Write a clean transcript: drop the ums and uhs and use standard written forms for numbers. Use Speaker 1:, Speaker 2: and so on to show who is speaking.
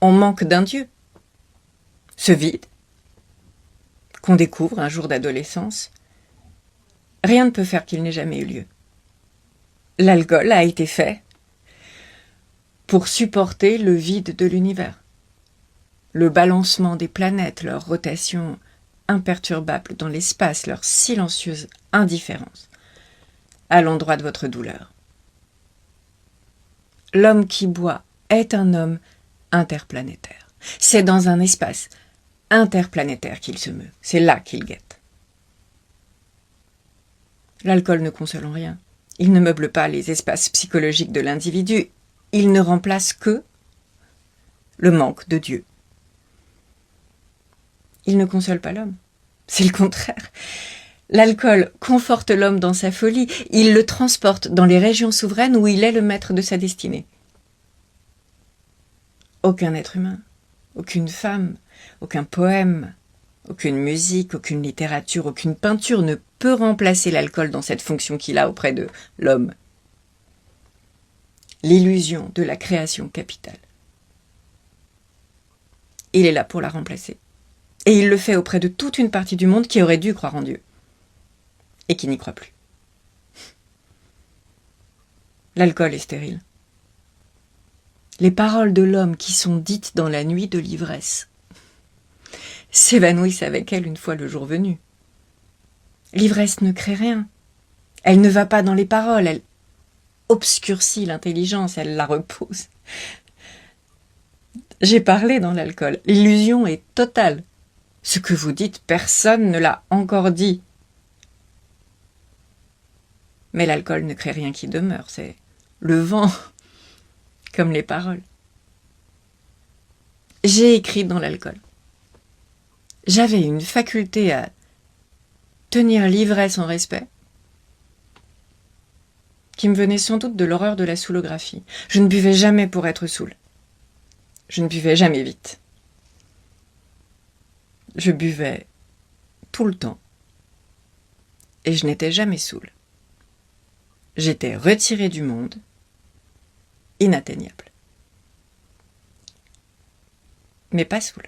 Speaker 1: on manque d'un Dieu. Ce vide, qu'on découvre un jour d'adolescence, rien ne peut faire qu'il n'ait jamais eu lieu. L'alcool a été fait pour supporter le vide de l'univers, le balancement des planètes, leur rotation imperturbable dans l'espace, leur silencieuse indifférence à l'endroit de votre douleur. L'homme qui boit est un homme interplanétaire. C'est dans un espace interplanétaire qu'il se meut. C'est là qu'il guette. L'alcool ne console en rien. Il ne meuble pas les espaces psychologiques de l'individu. Il ne remplace que le manque de Dieu. Il ne console pas l'homme. C'est le contraire. L'alcool conforte l'homme dans sa folie. Il le transporte dans les régions souveraines où il est le maître de sa destinée. Aucun être humain, aucune femme, aucun poème, aucune musique, aucune littérature, aucune peinture ne peut remplacer l'alcool dans cette fonction qu'il a auprès de l'homme. L'illusion de la création capitale. Il est là pour la remplacer. Et il le fait auprès de toute une partie du monde qui aurait dû croire en Dieu. Et qui n'y croit plus. L'alcool est stérile. Les paroles de l'homme qui sont dites dans la nuit de l'ivresse s'évanouissent avec elle une fois le jour venu. L'ivresse ne crée rien. Elle ne va pas dans les paroles, elle obscurcit l'intelligence, elle la repousse. J'ai parlé dans l'alcool. L'illusion est totale. Ce que vous dites, personne ne l'a encore dit. Mais l'alcool ne crée rien qui demeure, c'est le vent, comme les paroles. J'ai écrit dans l'alcool. J'avais une faculté à tenir l'ivresse en respect, qui me venait sans doute de l'horreur de la soulographie. Je ne buvais jamais pour être saoul. Je ne buvais jamais vite. Je buvais tout le temps. Et je n'étais jamais saoul. J'étais retiré du monde, inatteignable. Mais pas saoul.